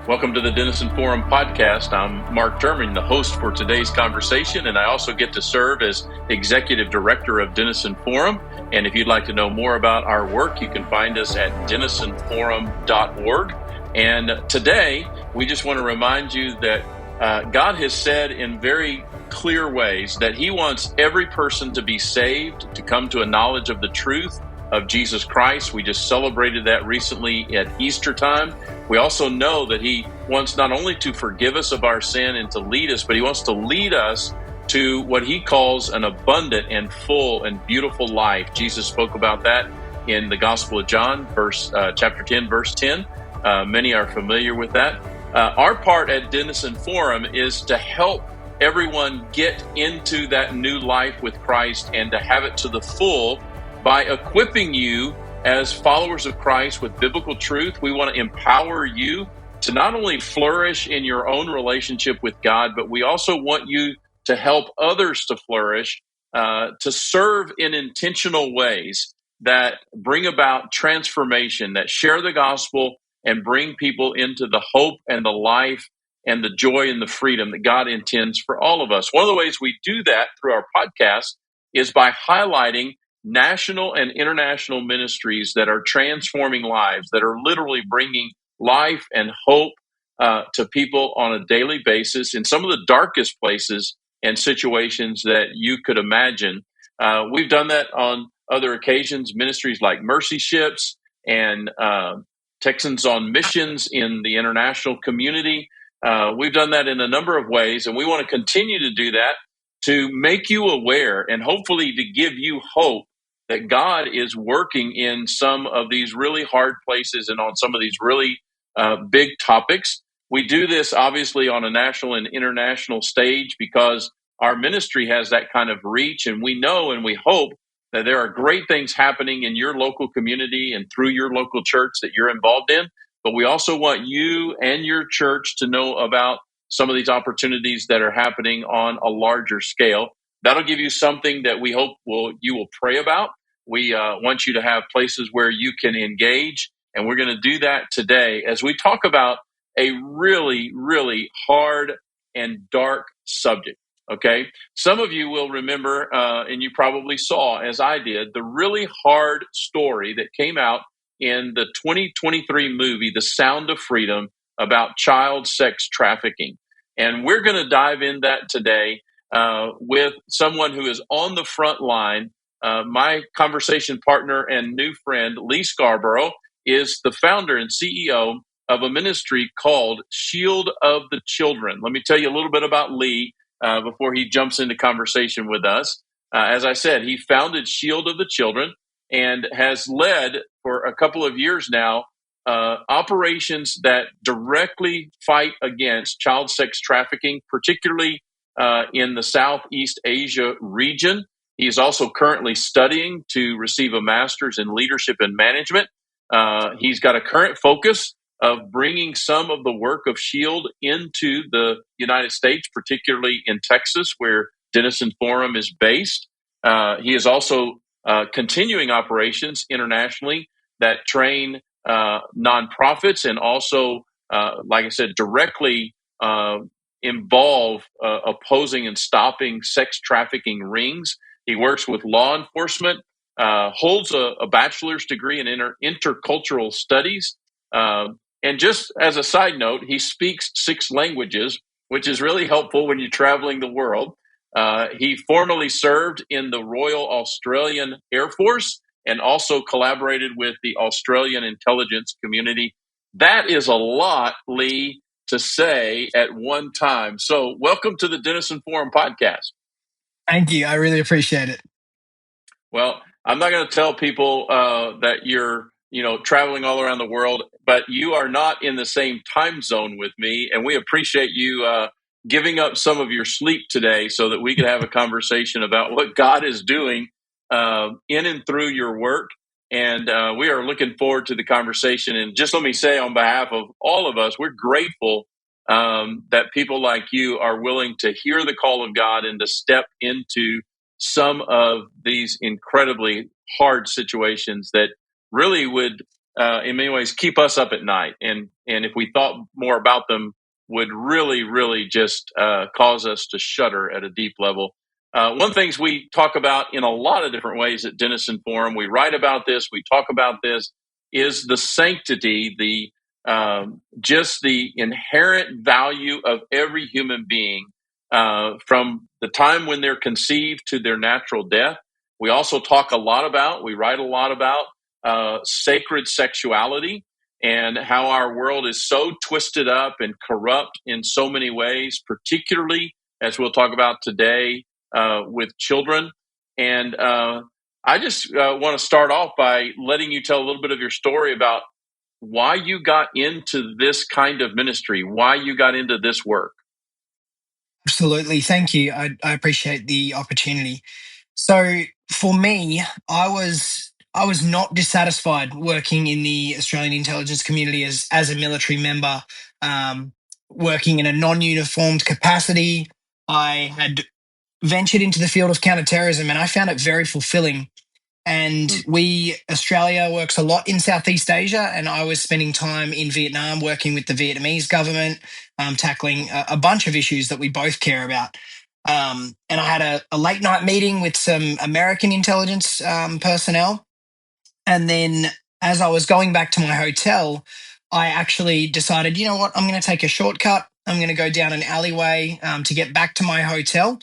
Welcome to the Denison Forum Podcast. I'm Mark Turman, the host for today's conversation, and I also get to serve as Executive Director of Denison Forum. And if you'd like to know more about our work, you can find us at denisonforum.org. And today, we just want to remind you that God has said in very clear ways that He wants every person to be saved, to come to a knowledge of the truth of Jesus Christ. We just celebrated that recently at Easter time. We also know that He wants not only to forgive us of our sin and to lead us, but He wants to lead us to what He calls an abundant and full and beautiful life. Jesus spoke about that in the Gospel of John, chapter 10, verse 10. Many are familiar with that. Our part at Denison Forum is to help everyone get into that new life with Christ and to have it to the full by equipping you as followers of Christ with biblical truth. We want to empower you to not only flourish in your own relationship with God, but we also want you to help others to flourish, to serve in intentional ways that bring about transformation, that share the gospel and bring people into the hope and the life and the joy and the freedom that God intends for all of us. One of the ways we do that through our podcast is by highlighting national and international ministries that are transforming lives, that are literally bringing life and hope to people on a daily basis in some of the darkest places and situations that you could imagine. We've done that on other occasions, ministries like Mercy Ships and Texans on Missions in the international community. We've done that in a number of ways, and we want to continue to do that to make you aware and hopefully to give you hope that God is working in some of these really hard places and on some of these really big topics. We do this obviously on a national and international stage because our ministry has that kind of reach, and we know and we hope that there are great things happening in your local community and through your local church that you're involved in. But we also want you and your church to know about some of these opportunities that are happening on a larger scale. That'll give you something that we hope you will pray about. We want you to have places where you can engage, and we're going to do that today as we talk about a really, really hard and dark subject, okay? Some of you will remember, and you probably saw, as I did, the really hard story that came out in the 2023 movie, The Sound of Freedom, about child sex trafficking. And we're going to dive in that today with someone who is on the front line. My conversation partner and new friend, Leigh Scarborough, is the founder and CEO of a ministry called Shield of the Children. Let me tell you a little bit about Leigh before he jumps into conversation with us. As I said, he founded Shield of the Children and has led for a couple of years now operations that directly fight against child sex trafficking, particularly in the Southeast Asia region. He is also currently studying to receive a master's in leadership and management. He's got a current focus of bringing some of the work of SHIELD into the United States, particularly in Texas, where Denison Forum is based. He is also continuing operations internationally that train nonprofits and also, like I said, directly involve opposing and stopping sex trafficking rings. He works with law enforcement, holds a bachelor's degree in intercultural studies. And just as a side note, he speaks 6 languages, which is really helpful when you're traveling the world. He formerly served in the Royal Australian Air Force and also collaborated with the Australian intelligence community. That is a lot, Leigh, to say at one time. So welcome to the Denison Forum Podcast. Thank you. I really appreciate it. Well, I'm not going to tell people that you're, traveling all around the world, but you are not in the same time zone with me, and we appreciate you giving up some of your sleep today so that we can have a conversation about what God is doing in and through your work. And we are looking forward to the conversation. And just let me say on behalf of all of us, we're grateful that people like you are willing to hear the call of God and to step into some of these incredibly hard situations that really would in many ways keep us up at night, and if we thought more about them, would really, really just cause us to shudder at a deep level. One of the things we talk about in a lot of different ways at Denison Forum, we write about this, we talk about this, is the sanctity, the just the inherent value of every human being from the time when they're conceived to their natural death. We also talk a lot about, we write a lot about sacred sexuality and how our world is so twisted up and corrupt in so many ways, particularly as we'll talk about today with children. And I just want to start off by letting you tell a little bit of your story about why you got into this kind of ministry, why you got into this work. Absolutely. Thank you. I appreciate the opportunity. So for me, I was not dissatisfied working in the Australian intelligence community as a military member, um, working in a non-uniformed capacity. I had ventured into the field of counterterrorism, and I found it very fulfilling. And Australia works a lot in Southeast Asia, and I was spending time in Vietnam working with the Vietnamese government, tackling a bunch of issues that we both care about. And I had a late night meeting with some American intelligence personnel. And then as I was going back to my hotel, I actually decided, you know what, I'm going to take a shortcut. I'm going to go down an alleyway to get back to my hotel.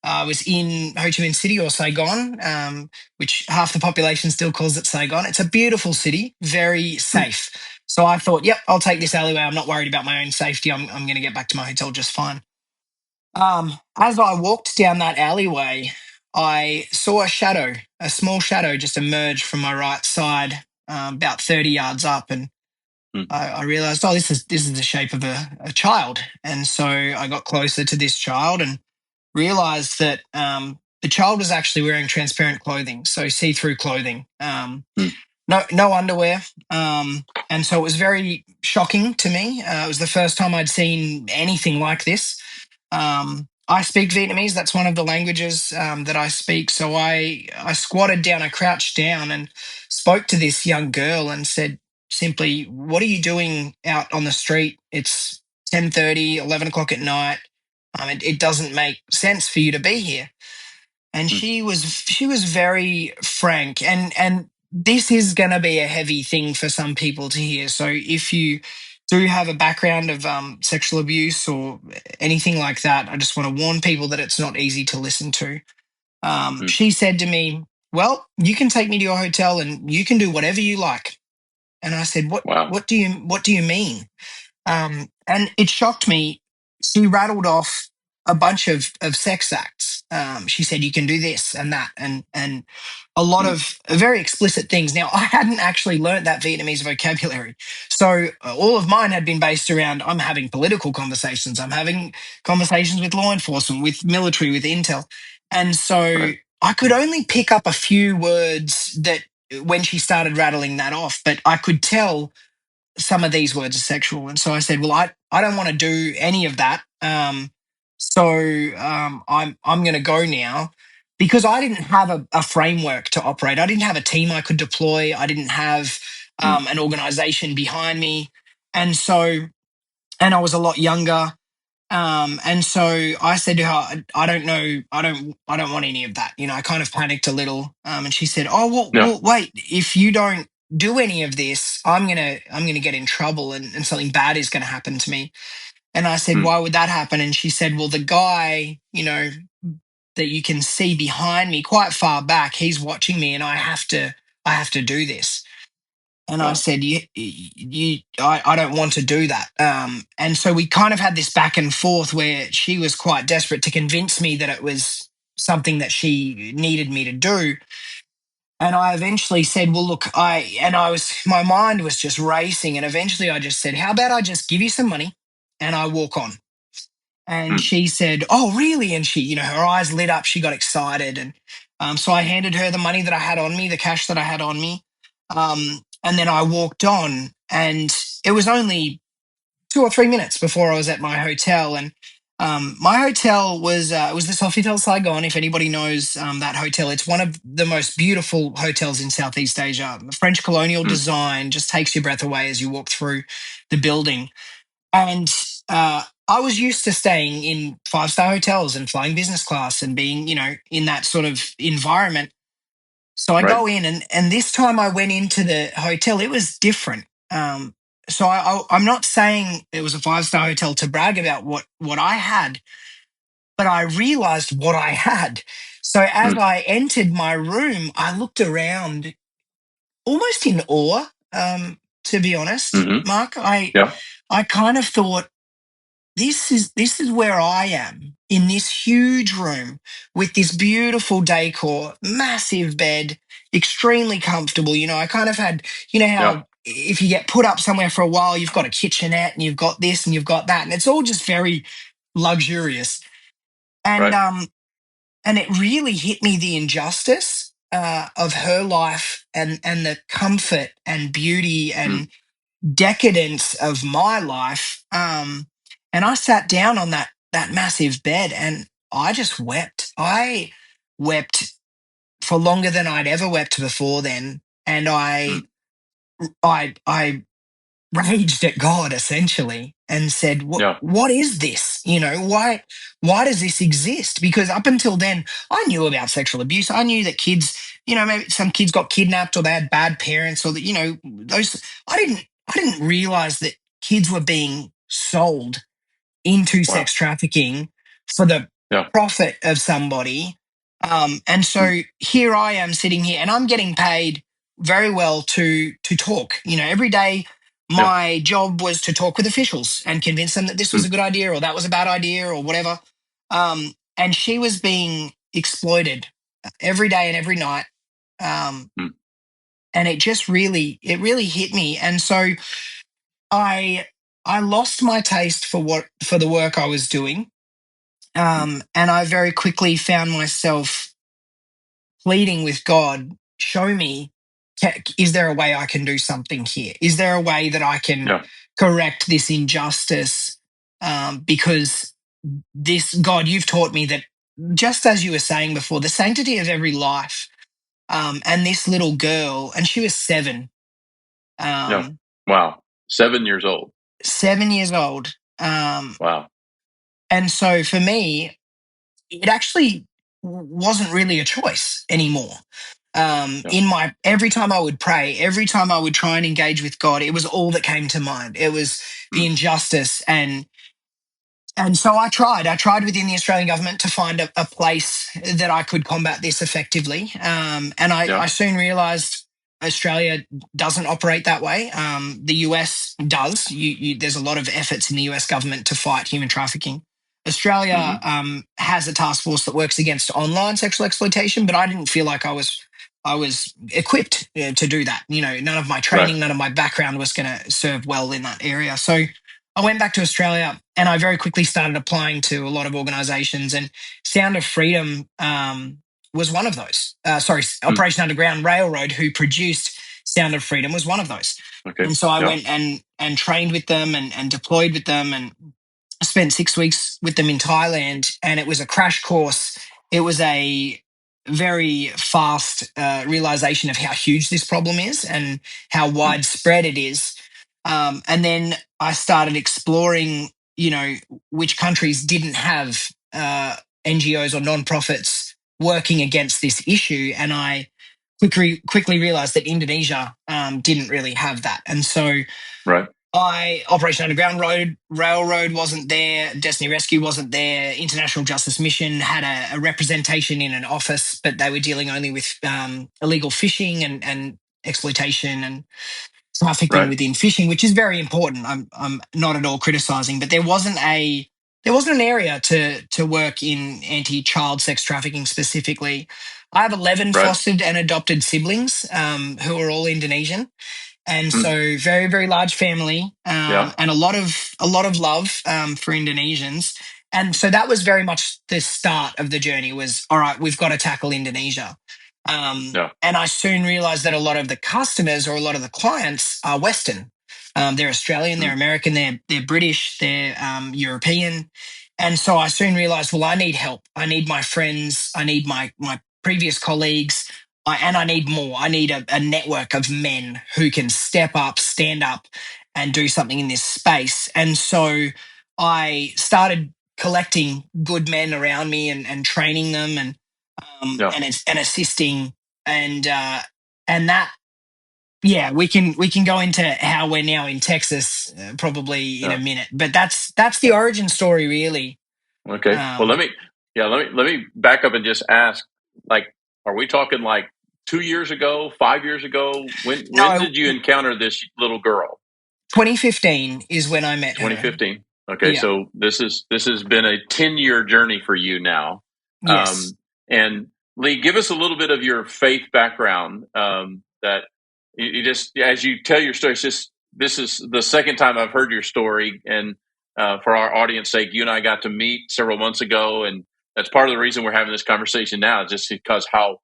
I was in Ho Chi Minh City, or Saigon, which half the population still calls it Saigon. It's a beautiful city, very safe. So I thought, yep, I'll take this alleyway. I'm not worried about my own safety. I'm going to get back to my hotel just fine. As I walked down that alleyway, I saw a small shadow just emerge from my right side, about 30 yards up. And I realized, oh, this is the shape of a child. And so I got closer to this child and realized that the child was actually wearing transparent clothing, so see-through clothing, no underwear. And so it was very shocking to me. It was the first time I'd seen anything like this. I speak Vietnamese. That's one of the languages that I speak. So I squatted down, I crouched down and spoke to this young girl and said simply, what are you doing out on the street? It's 10:30, 11 o'clock at night. It doesn't make sense for you to be here. And she was very frank, and this is going to be a heavy thing for some people to hear. So if you do have a background of sexual abuse or anything like that, I just want to warn people that it's not easy to listen to. She said to me, well, you can take me to your hotel and you can do whatever you like. And I said, Wow. what do you mean? And it shocked me. She rattled off a bunch of sex acts. She said, you can do this and that, and a lot of very explicit things. Now, I hadn't actually learned that Vietnamese vocabulary. So all of mine had been based around, I'm having political conversations. I'm having conversations with law enforcement, with military, with intel. And so I could only pick up a few words that when she started rattling that off, but I could tell some of these words are sexual. And so I said, well, I don't want to do any of that. I'm going to go now, because I didn't have a framework to operate. I didn't have a team I could deploy. I didn't have an organization behind me. And I was a lot younger. And so I said to her, I don't know, I don't want any of that. I kind of panicked a little. And she said, oh, well, wait, if you don't do any of this, I'm gonna get in trouble, and something bad is gonna happen to me. And I said, why would that happen? And she said, well, the guy, that you can see behind me quite far back, he's watching me, and I have to do this. And I said, I don't want to do that. And so we kind of had this back and forth where she was quite desperate to convince me that it was something that she needed me to do. And I eventually said, well, look, my mind was just racing. And eventually I just said, how about I just give you some money and I walk on? And she said, oh, really? And she, her eyes lit up. She got excited. And so I handed her the money that I had on me, the cash that I had on me. And then I walked on, and it was only 2 or 3 minutes before I was at my hotel. And My hotel was the Sofitel Saigon. If anybody knows that hotel, it's one of the most beautiful hotels in Southeast Asia. French colonial Mm. design just takes your breath away as you walk through the building. And I was used to staying in five-star hotels and flying business class and being, in that sort of environment. So I Right. go in, and this time I went into the hotel, it was different. So I'm not saying it was a five-star hotel to brag about what I had, but I realized what I had. So as Mm. I entered my room, I looked around almost in awe. To be honest, Mm-hmm. Mark, Yeah. I kind of thought, this is where I am in this huge room with this beautiful decor, massive bed, extremely comfortable. I kind of had, Yeah. how if you get put up somewhere for a while, you've got a kitchenette and you've got this and you've got that, and it's all just very luxurious. And Right. and it really hit me, the injustice of her life, and the comfort and beauty Mm. and decadence of my life. And I sat down on that massive bed and I just wept. I wept for longer than I'd ever wept before then. And Mm. I raged at God essentially and said, Yeah. what is this? Why does this exist? Because up until then, I knew about sexual abuse. I knew that kids, maybe some kids got kidnapped or they had bad parents, or that, those. I didn't realize that kids were being sold into Wow. sex trafficking for the Yeah. profit of somebody. And Mm. so here I am sitting here and I'm getting paid very well to talk. Every day Yeah. my job was to talk with officials and convince them that this was Mm. a good idea or that was a bad idea or whatever. And she was being exploited every day and every night. Um, Mm. and it really hit me. And so I I lost my taste for the work I was doing. Mm. And I very quickly found myself pleading with God, show me, is there a way I can do something here? Is there a way that I can Yeah. correct this injustice? Because this, God, you've taught me that, just as you were saying before, the sanctity of every life. And this little girl, and she was seven, Yeah. um, Wow. 7 years old. 7 years old. Wow. And so for me, it actually wasn't really a choice anymore. Yeah. In my every time I would pray, every time I would try and engage with God, it was all that came to mind. It was the Mm. injustice, and so I tried. I tried within the Australian government to find a place that I could combat this effectively. And I Yeah. soon realised Australia doesn't operate that way. The US does. There's a lot of efforts in the US government to fight human trafficking. Australia Mm-hmm. has a task force that works against online sexual exploitation, but I didn't feel like I was equipped to do that. None of my Right. training, none of my background was going to serve well in that area. So I went back to Australia and I very quickly started applying to a lot of organizations, and Sound of Freedom was one of those. Sorry, Mm. Operation Underground Railroad, who produced Sound of Freedom, was one of those. Okay. And so I Yeah. went and trained with them and deployed with them, and I spent 6 weeks with them in Thailand, and it was a crash course. It was a very fast realization of how huge this problem is and how Mm. widespread it is. And then I started exploring, which countries didn't have NGOs or nonprofits working against this issue, and I quickly realized that Indonesia didn't really have that, and so Right. Operation Underground Railroad wasn't there. Destiny Rescue wasn't there. International Justice Mission had a representation in an office, but they were dealing only with illegal fishing and exploitation and trafficking Right. within fishing, which is very important. I'm not at all criticizing, but there wasn't an area to work in anti-child sex trafficking specifically. I have 11 Right. fostered and adopted siblings who are all Indonesian, and Mm. so very very large family, Yeah. and a lot of love for Indonesians. And so that was very much the start of the journey. Was, all right, we've got to tackle Indonesia. Yeah. And I soon realized that a lot of the customers or a lot of the clients are Western. They're Australian, they're Mm. American, they're British, they're European, And so I soon realized, well, I need help. I need my friends. I need my previous colleagues. And I need more. I need a network of men who can step up, stand up, and do something in this space. And so I started collecting good men around me and training them Yeah. and assisting and that yeah, we can go into how we're now in Texas probably in a Yeah. minute, but that's the origin story, really. Okay. Well, Um, let me back up and just ask, like, are we talking like 2 years ago, 5 years ago? When no, did you encounter this little girl? 2015 is when I met her. 2015. Okay, Yeah. so this has been a 10-year journey for you now. Yes. Um, and Leigh, give us a little bit of your faith background. That you just, as you tell your story, it's just, this is the second time I've heard your story, and for our audience sake, you and I got to meet several months ago, and that's part of the reason we're having this conversation now, just because how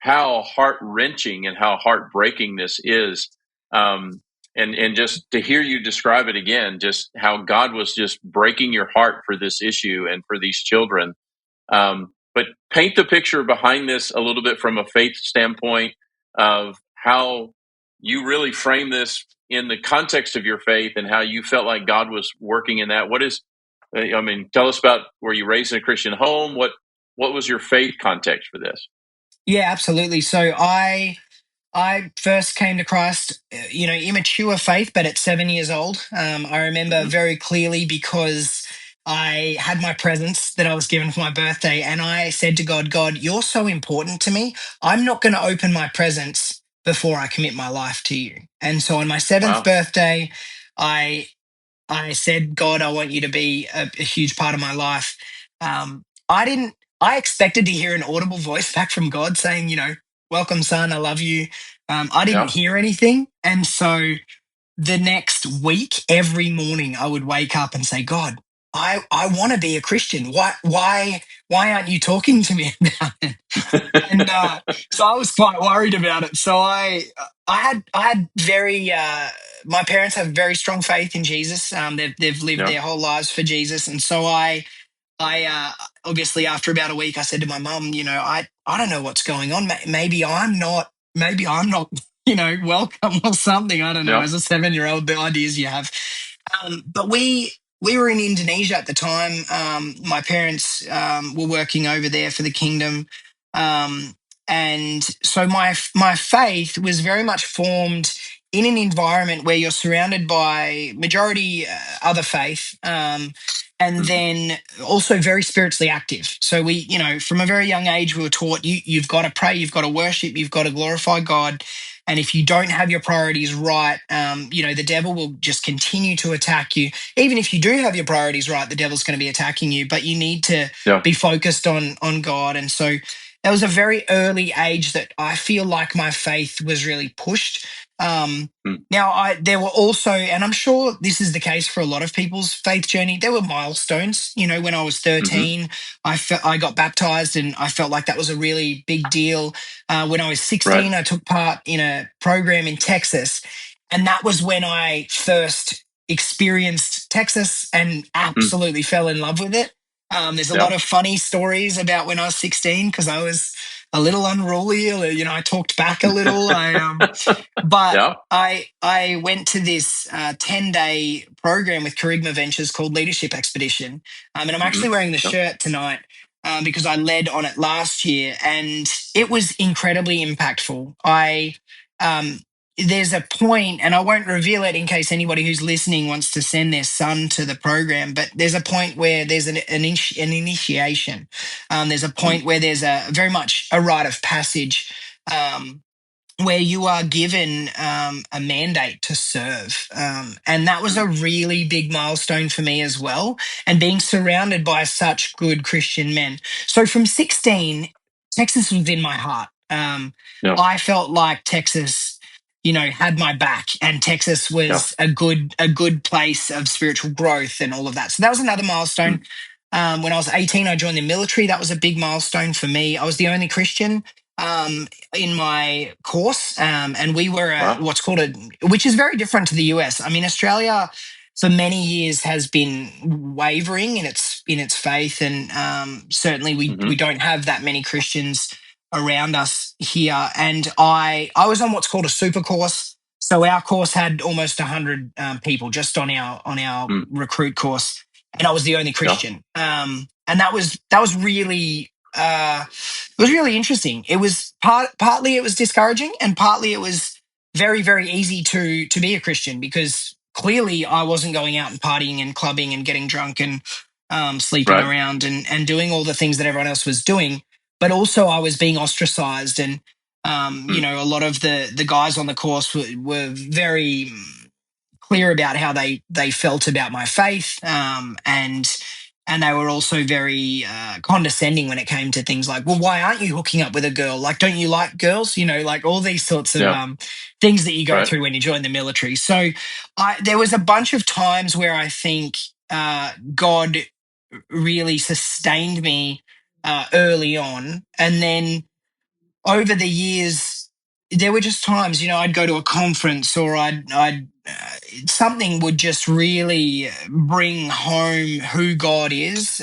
heart wrenching and how heartbreaking this is. Um, and just to hear you describe it again, just how God was just breaking your heart for this issue and for these children. But paint the picture behind this a little bit from a faith standpoint of how you really frame this in the context of your faith and how you felt like God was working in that. What is, I mean, tell us about, were you raised in a Christian home? What was your faith context for this? Yeah, absolutely. So I first came to Christ, immature faith, but at 7 years old. I remember Hmm. very clearly because I had my presents that I was given for my birthday, and I said to God, God, you're so important to me. I'm not going to open my presents before I commit my life to you. And so on my seventh Wow. birthday, I I said, God, I want you to be a huge part of my life. I didn't, I expected to hear an audible voice back from God saying, welcome, son, I love you. I didn't Yeah. hear anything. And so the next week, every morning, I would wake up and say, God, I want to be a Christian. Why aren't you talking to me about it? And so I was quite worried about it. So I had very my parents have very strong faith in Jesus. They've lived Yeah. their whole lives for Jesus, and so I obviously after about a week I said to my mum, I don't know what's going on. Maybe I'm not welcome or something. I don't know. Yeah. As a 7-year old, the ideas you have. But we were in Indonesia at the time. My parents were working over there for the kingdom, um, and so my faith was very much formed in an environment where you're surrounded by majority other faith. And Mhm. then also very spiritually active. So we, from a very young age, we were taught you've got to pray, you've got to worship, you've got to glorify God, and if you don't have your priorities right, the devil will just continue to attack you. Even if you do have your priorities right, the devil's going to be attacking you. But you need to Yeah. be focused on God. And so that was a very early age that I feel like my faith was really pushed. Mm. Now, there were also, and I'm sure this is the case for a lot of people's faith journey, there were milestones. When I was Hmm. 13, I got baptized, and I felt like that was a really big deal. When I was Right. 16, I took part in a program in Texas, and that was when I first experienced Texas and Mm. absolutely fell in love with it. There's a lot Yeah. of funny stories about when I was 16 because I was a little unruly. I talked back a little. But Yeah. I went to this 10-day program with Kerygma Ventures called Leadership Expedition, and I'm Hmm. actually wearing the Yeah. shirt tonight because I led on it last year, and it was incredibly impactful. Um, there's a point, and I won't reveal it in case anybody who's listening wants to send their son to the program. But there's a point where there's an initiation. There's a Mm. point where there's a very much a rite of passage. Where you are given a mandate to serve. And that was Mm. a really big milestone for me as well. And being surrounded by such good Christian men. So from 16, Texas was in my heart. Yeah. I felt like Texas, had my back, and Texas Yeah. was a good place of spiritual growth and all of that. So that was another milestone. Mm. When I was 18, I joined the military. That was a big milestone for me. I was the only Christian in my course, and we were Wow. what's called which is very different to the US. I mean, Australia for many years has been wavering in its faith, and certainly we don't have that many Christians around us here. And I was on what's called a super course. So our course had almost 100 people just on our recruit course, and I was the only Christian. And that was really it was really interesting. It was partly it was discouraging, and partly it was very, very easy to be a Christian, because clearly I wasn't going out and partying and clubbing and getting drunk and sleeping around and doing all the things that everyone else was doing. But also I was being ostracized, and a lot of the guys on the course were very clear about how they felt about my faith, and they were also very condescending when it came to things like, well, why aren't you hooking up with a girl? Like, don't you like girls? Like all these sorts of things that you go through when you join the military. So there was a bunch of times where I think God really sustained me early on. And then over the years, there were just times, I'd go to a conference, or I'd something would just really bring home who God is.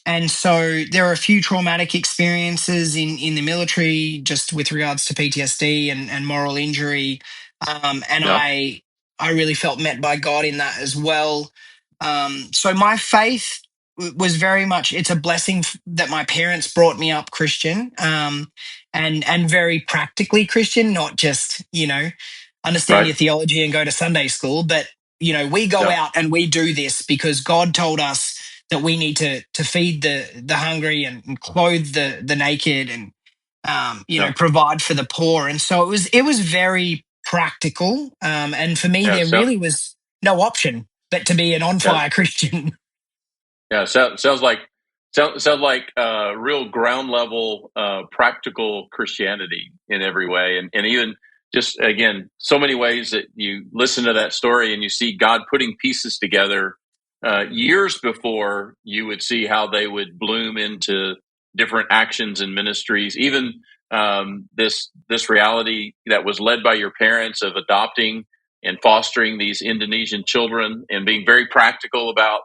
And so there are a few traumatic experiences in the military, just with regards to PTSD and moral injury. And I really felt met by God in that as well. So my faith was very much, it's a blessing that my parents brought me up Christian, and very practically Christian, not just, understand your theology and go to Sunday school, but, we go out and we do this because God told us that we need to feed the hungry and clothe the naked, and provide for the poor. And so it was very practical. And for me, there really was no option but to be an on fire Christian. Yeah, sounds like real ground level practical Christianity in every way, and even just again so many ways that you listen to that story and you see God putting pieces together years before you would see how they would bloom into different actions and ministries. Even this reality that was led by your parents of adopting and fostering these Indonesian children and being very practical about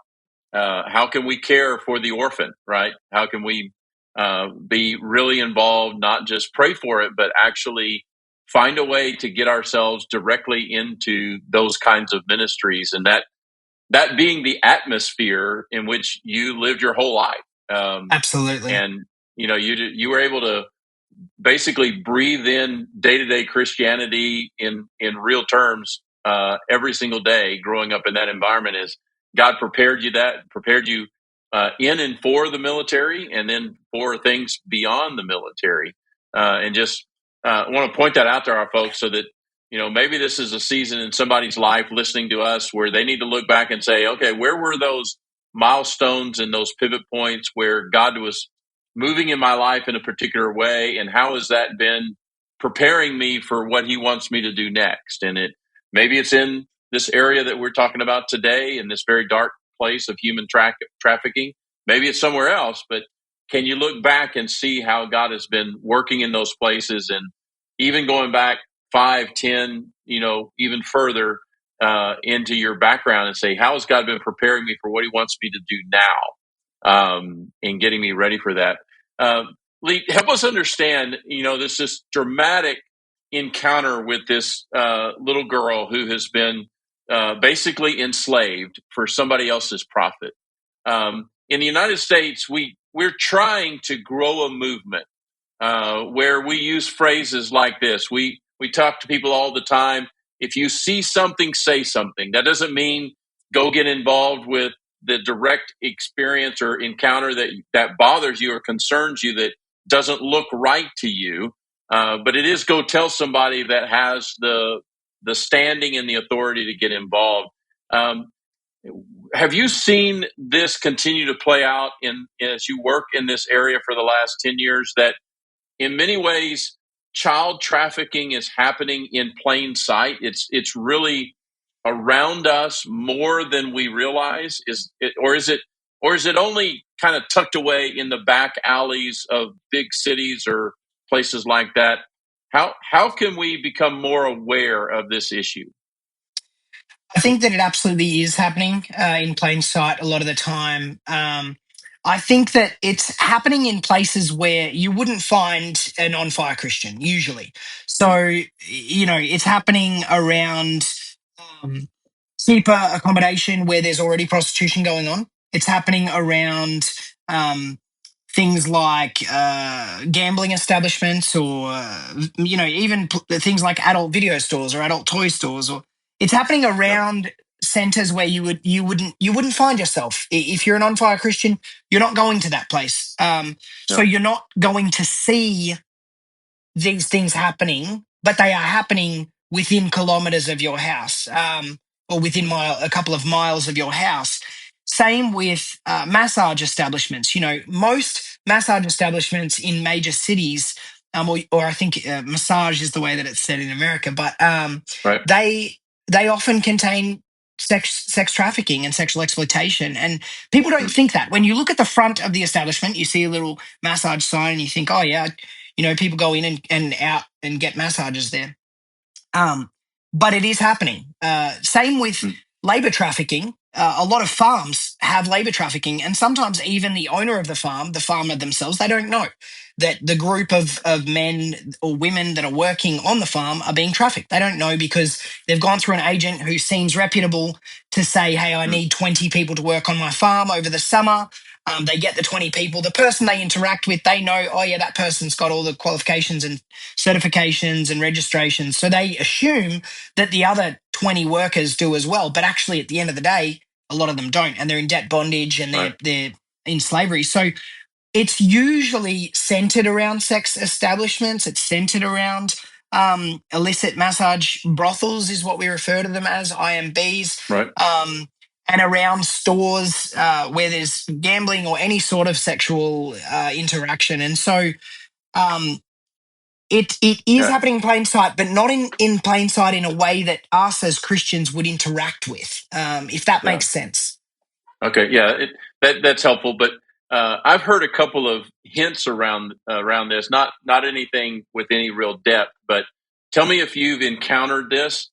how can we care for the orphan, right? How can we be really involved, not just pray for it, but actually find a way to get ourselves directly into those kinds of ministries, and that being the atmosphere in which you lived your whole life. Absolutely. And you were able to basically breathe in day-to-day Christianity in real terms every single day growing up in that environment. Is God prepared you in and for the military, and then for things beyond the military. And just want to point that out to our folks, so that maybe this is a season in somebody's life listening to us where they need to look back and say, okay, where were those milestones and those pivot points where God was moving in my life in a particular way, and how has that been preparing me for what he wants me to do next? And maybe it's in this area that we're talking about today, in this very dark place of human trafficking. Maybe it's somewhere else, but can you look back and see how God has been working in those places, and even going back 5, 10, even further into your background, and say, how has God been preparing me for what he wants me to do now, and getting me ready for that? Leigh, help us understand, this dramatic encounter with this little girl who has been basically enslaved for somebody else's profit. In the United States, we're trying to grow a movement where we use phrases like this. We talk to people all the time. If you see something, say something. That doesn't mean go get involved with the direct experience or encounter that bothers you or concerns you, that doesn't look right to you. But it is go tell somebody that has the standing and the authority to get involved. Have you seen this continue to play out as you work in this area for the last 10 years, that in many ways child trafficking is happening in plain sight? It's really around us more than we realize? Or is it only kind of tucked away in the back alleys of big cities or places like that? How can we become more aware of this issue? I think that it absolutely is happening in plain sight a lot of the time. I think that it's happening in places where you wouldn't find an on fire Christian usually. So, it's happening around um, cheaper accommodation where there's already prostitution going on. It's happening around um, things like gambling establishments, or even things like adult video stores or adult toy stores, or it's happening Yep. around centers where you wouldn't find yourself. If you're an on fire Christian, you're not going to that place. So Yep. you're not going to see these things happening, but they are happening within kilometers of your house, or within a couple of miles of your house. Same with massage establishments. Most massage establishments in major cities, or I think massage is the way that it's said in America, but Right. they often contain sex trafficking and sexual exploitation, and people don't Mm. think that. When you look at the front of the establishment, you see a little massage sign, and you think, oh yeah, people go in and out and get massages there. Um, but it is happening. Same with Mm. labor trafficking. A lot of farms have labor trafficking, and sometimes even the owner of the farmer themselves, they don't know that the group of men or women that are working on the farm are being trafficked. They don't know because they've gone through an agent who seems reputable to say, hey, I Mm. need 20 people to work on my farm over the summer. They get the 20 people. The person they interact with, they know, oh, yeah, that person's got all the qualifications and certifications and registrations. So they assume that the other 20 workers do as well. But actually, at the end of the day, a lot of them don't. And they're in debt bondage, and Right. they're in slavery. So it's usually centered around sex establishments. It's centered around illicit massage brothels, is what we refer to them as, IMBs. Right. And around stores where there's gambling or any sort of sexual interaction. And so um, it is Yeah. happening in plain sight, but not in plain sight in a way that us as Christians would interact with, if that Yeah. makes sense. Okay. Yeah. That's helpful, but I've heard a couple of hints around this. Not anything with any real depth, but tell me if you've encountered this.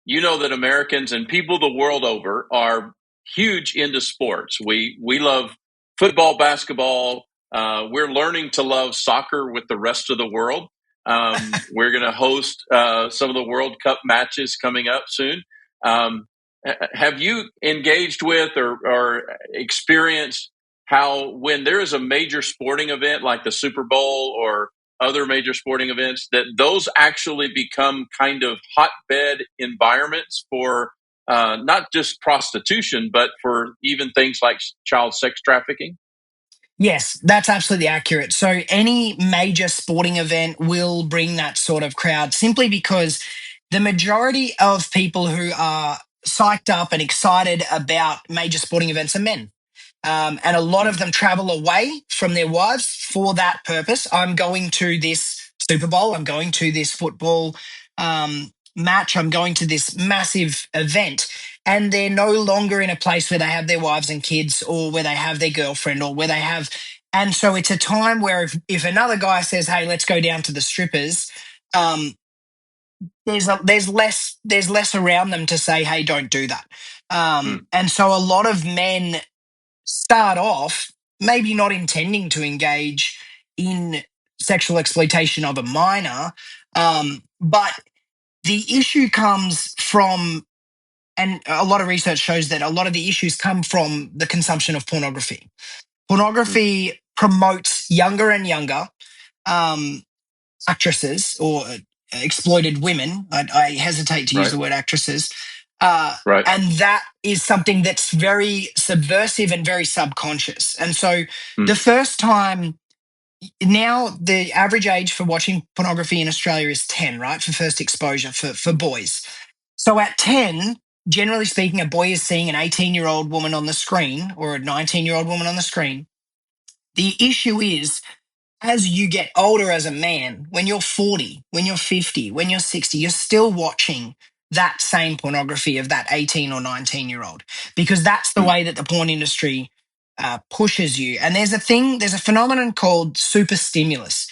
You know that Americans and people the world over are huge into sports. We love football, basketball. We're learning to love soccer with the rest of the world. We're going to host some of the World Cup matches coming up soon. Have you engaged with or experienced how, when there is a major sporting event like the Super Bowl or other major sporting events, that those actually become kind of hotbed environments for not just prostitution, but for even things like child sex trafficking? Yes, that's absolutely accurate. So any major sporting event will bring that sort of crowd, simply because the majority of people who are psyched up and excited about major sporting events are men. And a lot Mm. of them travel away from their wives for that purpose. I'm going to this Super Bowl. I'm going to this football match. I'm going to this massive event. And they're no longer in a place where they have their wives and kids, or where they have their girlfriend, or where they have. And so it's a time where if another guy says, hey, let's go down to the strippers, um, there's less around them to say, hey, don't do that. Mm. And so a lot of men start off maybe not intending to engage in sexual exploitation of a minor, but the issue comes from, and a lot of research shows that a lot of the issues come from the consumption of pornography. Mm. Pornography promotes younger and younger um, actresses, or exploited women. I hesitate to use Right. the word actresses. Uh, Right. and that is something that's very subversive and very subconscious. And so the Mm. first time, now the average age for watching pornography in Australia is 10, right? For first exposure for boys. So at 10, generally speaking, a boy is seeing an 18-year-old woman on the screen, or a 19-year-old woman on the screen. The issue is, as you get older as a man, when you're 40, when you're 50, when you're 60, you're still watching that same pornography of that 18 or 19-year-old, because that's the Mm. way that the porn industry pushes you. And there's a phenomenon called super stimulus,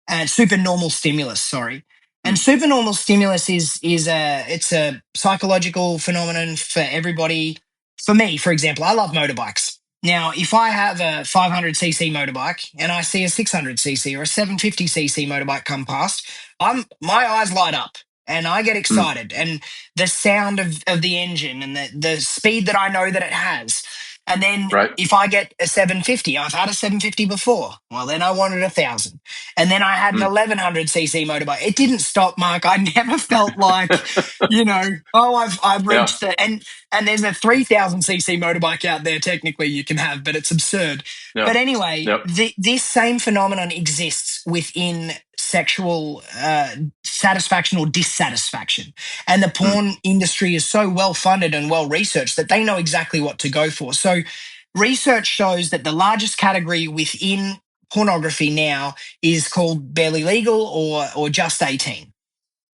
and super normal stimulus, sorry. And supernormal stimulus it's a psychological phenomenon for everybody. For me, for example, I love motorbikes. Now, if I have a 500cc motorbike and I see a 600cc or a 750cc motorbike come past, my eyes light up and I get excited. And the sound of the engine and the speed that I know that it has. And then Right. if I get a 750, I've had a 750 before. Well, then I wanted 1,000. And then I had an 1100cc motorbike. It didn't stop, Mark. I never felt like, I've reached the and there's a 3000cc motorbike out there. Technically, you can have, but it's absurd. But anyway, this same phenomenon exists within sexual satisfaction or dissatisfaction, and the porn industry is so well funded and well researched that they know exactly what to go for. So, research shows that the largest category within pornography now is called barely legal or just 18.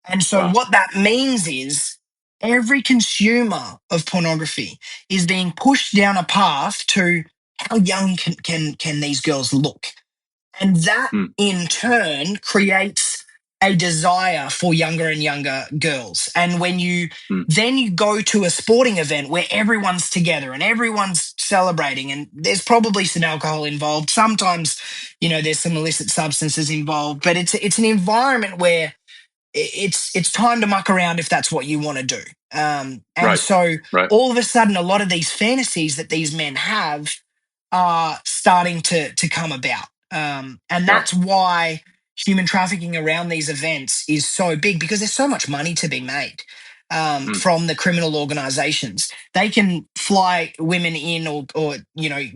And so what that means is every consumer of pornography is being pushed down a path to how young can these girls look. And that in turn creates a desire for younger and younger girls. And when you then you go to a sporting event where everyone's together and everyone's celebrating, and there's probably some alcohol involved. Sometimes, there's some illicit substances involved, but it's an environment where it's time to muck around if that's what you want to do. So all of a sudden, a lot of these fantasies that these men have are starting to come about. And that's why human trafficking around these events is so big, because there's so much money to be made from the criminal organizations. They can fly women in or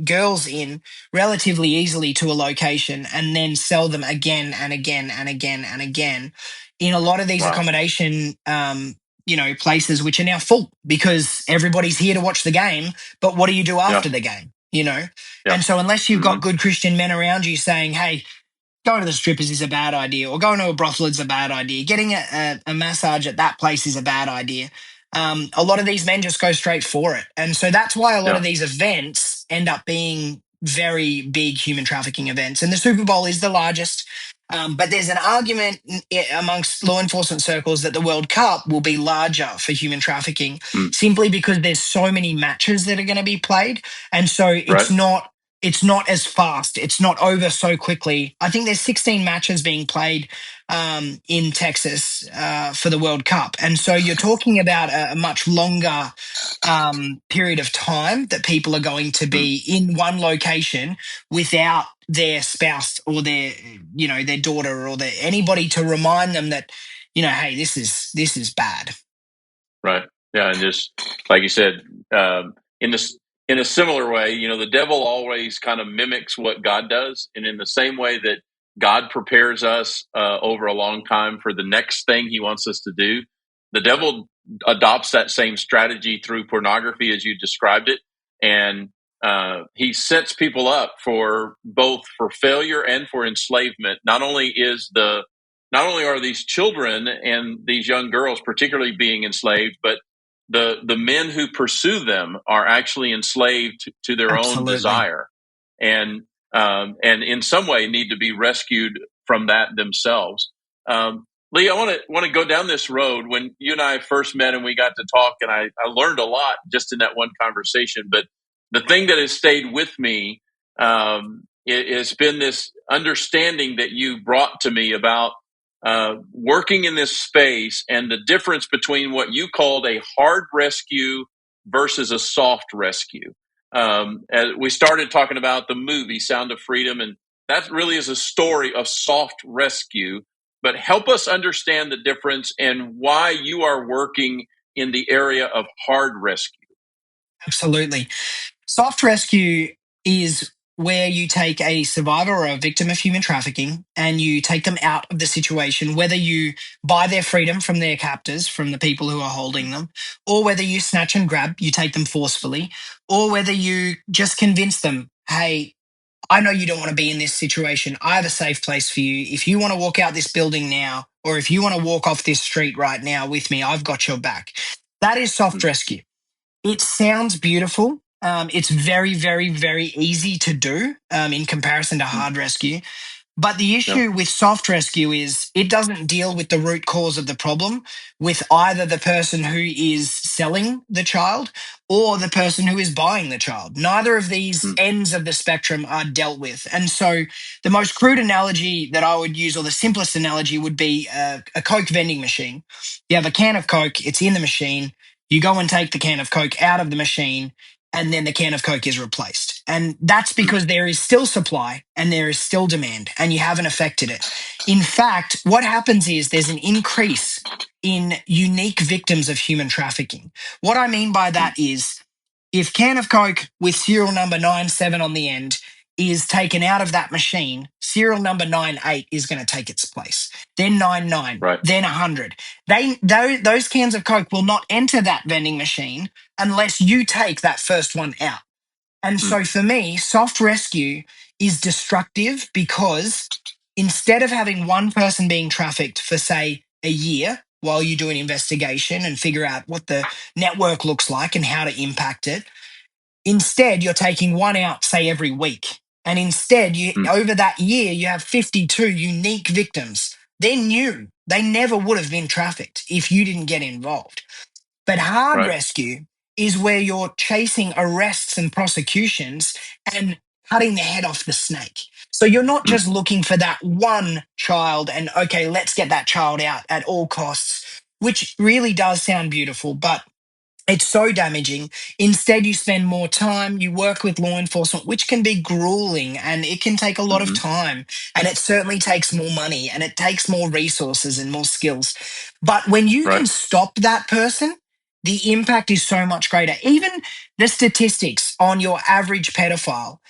girls in relatively easily to a location and then sell them again and again and again and again in a lot of these accommodation places, which are now full because everybody's here to watch the game. But what do you do after the game? And so unless you've got good Christian men around you saying, hey, going to the strippers is a bad idea, or going to a brothel is a bad idea, getting a massage at that place is a bad idea, a lot of these men just go straight for it. And so that's why a lot of these events end up being very big human trafficking events. And the Super Bowl is the largest. But there's an argument amongst law enforcement circles that the World Cup will be larger for human trafficking simply because there's so many matches that are going to be played. And so it's not as fast. It's not over so quickly. I think there's 16 matches being played in Texas for the World Cup. And so you're talking about a much longer period of time that people are going to be in one location without their spouse or their daughter or anybody to remind them that, hey, this is bad. Right. Yeah. And just like you said, in a similar way, the devil always kind of mimics what God does. And in the same way that God prepares us over a long time for the next thing he wants us to do, the devil adopts that same strategy through pornography as you described it. And he sets people up for both for failure and for enslavement. Not only are these children and these young girls particularly being enslaved, but the men who pursue them are actually enslaved to their own desire, and in some way need to be rescued from that themselves. Leigh, I want to go down this road. When you and I first met and we got to talk, and I learned a lot just in that one conversation. But the thing that has stayed with me has been this understanding that you brought to me about working in this space and the difference between what you called a hard rescue versus a soft rescue. As we started talking about the movie Sound of Freedom, and that really is a story of soft rescue. But help us understand the difference and why you are working in the area of hard rescue. Absolutely. Soft rescue is where you take a survivor or a victim of human trafficking and you take them out of the situation, whether you buy their freedom from their captors, from the people who are holding them, or whether you snatch and grab, you take them forcefully, or whether you just convince them, hey, I know you don't want to be in this situation. I have a safe place for you. If you want to walk out this building now, or if you want to walk off this street right now with me, I've got your back. That is soft rescue. It sounds beautiful. It's very, very, very easy to do in comparison to hard rescue. But the issue with soft rescue is it doesn't deal with the root cause of the problem with either the person who is selling the child or the person who is buying the child. Neither of these ends of the spectrum are dealt with. And so the most crude analogy that I would use, or the simplest analogy, would be a Coke vending machine. You have a can of Coke, it's in the machine. You go and take the can of Coke out of the machine, and then the can of Coke is replaced. And that's because there is still supply and there is still demand, and you haven't affected it. In fact, what happens is there's an increase in unique victims of human trafficking. What I mean by that is if can of Coke with serial number 97 on the end is taken out of that machine, serial number 98 is going to take its place. Then 99, then 100. Those cans of Coke will not enter that vending machine unless you take that first one out. And so for me, soft rescue is destructive because instead of having one person being trafficked for, say, a year while you do an investigation and figure out what the network looks like and how to impact it, instead you're taking one out, say, every week. And instead, over that year, you have 52 unique victims. They're new. They never would have been trafficked if you didn't get involved. But hard rescue is where you're chasing arrests and prosecutions and cutting the head off the snake. So you're not just looking for that one child and, okay, let's get that child out at all costs, which really does sound beautiful, but it's so damaging. Instead, you spend more time, you work with law enforcement, which can be grueling and it can take a lot of time. And it certainly takes more money and it takes more resources and more skills. But when you can stop that person, the impact is so much greater. Even the statistics on your average pedophile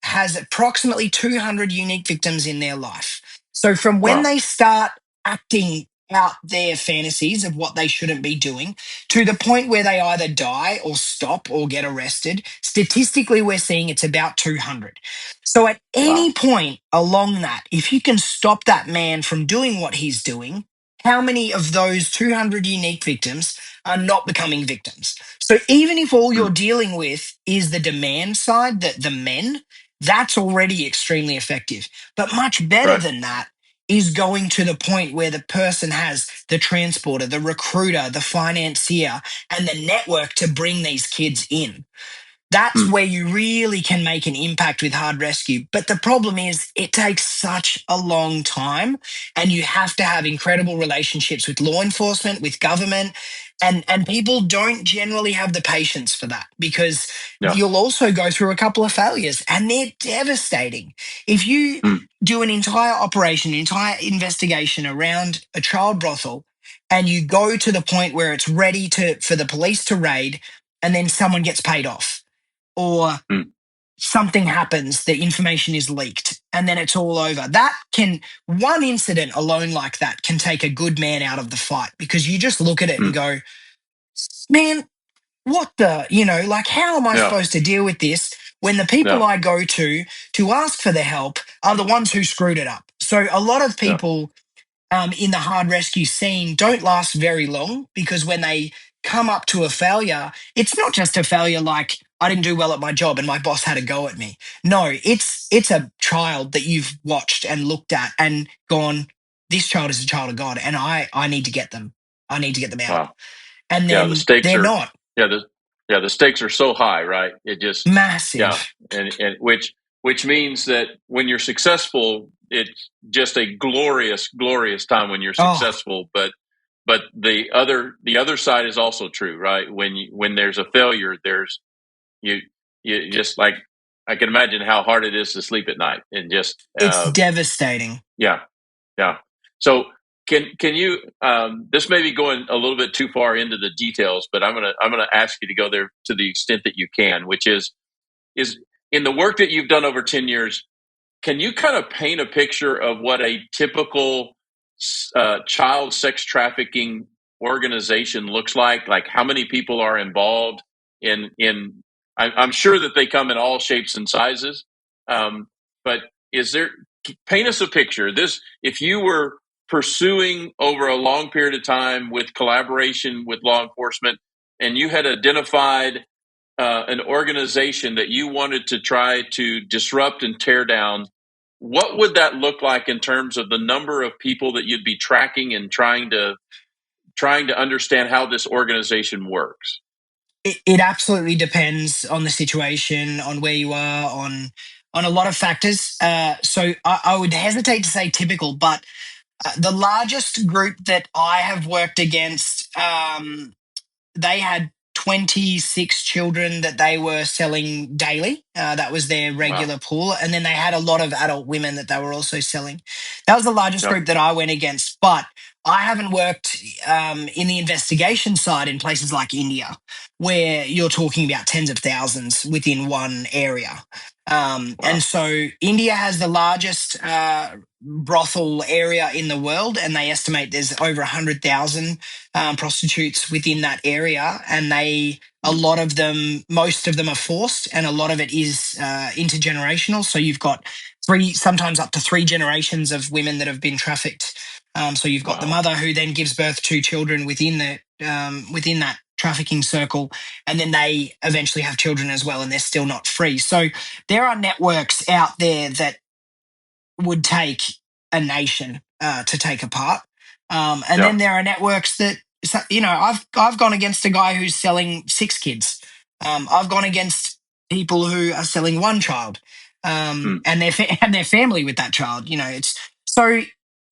has approximately 200 unique victims in their life. So from when they start acting out their fantasies of what they shouldn't be doing to the point where they either die or stop or get arrested, statistically we're seeing it's about 200. So at any point along that, if you can stop that man from doing what he's doing, how many of those 200 unique victims are not becoming victims? So even if all you're dealing with is the demand side, the men, that's already extremely effective. But much better than that is going to the point where the person has the transporter, the recruiter, the financier, and the network to bring these kids in. That's where you really can make an impact with hard rescue. But the problem is it takes such a long time and you have to have incredible relationships with law enforcement, with government, and people don't generally have the patience for that because you'll also go through a couple of failures and they're devastating. If you do an entire operation, an entire investigation around a child brothel and you go to the point where it's ready for the police to raid and then someone gets paid off, or something happens, the information is leaked, and then it's all over. One incident alone like that can take a good man out of the fight because you just look at it and go, man, what how am I supposed to deal with this when the people I go to ask for the help are the ones who screwed it up? So a lot of people in the hard rescue scene don't last very long because when they come up to a failure, it's not just a failure like I didn't do well at my job and my boss had a go at me. No, it's a child that you've watched and looked at and gone, this child is a child of God and I need to get them. I need to get them out. Wow. And then the stakes they're are not. The stakes are so high, right? It just massive. And which means that when you're successful, it's just a glorious time when you're successful. But the other side is also true, right? When there's a failure, there's you just like I can imagine how hard it is to sleep at night, and just it's devastating. Yeah. So can you? This may be going a little bit too far into the details, but I'm gonna ask you to go there to the extent that you can, which is in the work that you've done over 10 years. Can you kind of paint a picture of what a typical child sex trafficking organization looks like? Like how many people are involved in? I'm sure that they come in all shapes and sizes, but paint us a picture. If you were pursuing over a long period of time with collaboration with law enforcement, and you had identified an organization that you wanted to try to disrupt and tear down, what would that look like in terms of the number of people that you'd be tracking and trying to understand how this organization works? It absolutely depends on the situation, on where you are, on a lot of factors. So I would hesitate to say typical, but the largest group that I have worked against, they had 26 children that they were selling daily. That was their Wow. regular pool. And then they had a lot of adult women that they were also selling. That was the largest Yep. group that I went against. But I haven't worked in the investigation side in places like India, where you're talking about tens of thousands within one area. Wow. And so India has the largest brothel area in the world, and they estimate there's over 100,000 prostitutes within that area, and a lot of them, most of them are forced, and a lot of it is intergenerational. So you've got sometimes up to three generations of women that have been trafficked. So you've got the Wow. mother who then gives birth to children within that trafficking circle, and then they eventually have children as well, and they're still not free. So there are networks out there that would take a nation to take apart. And Yeah. then there are networks that, I've gone against a guy who's selling 6 kids. I've gone against people who are selling one child, and their family with that child. It's so.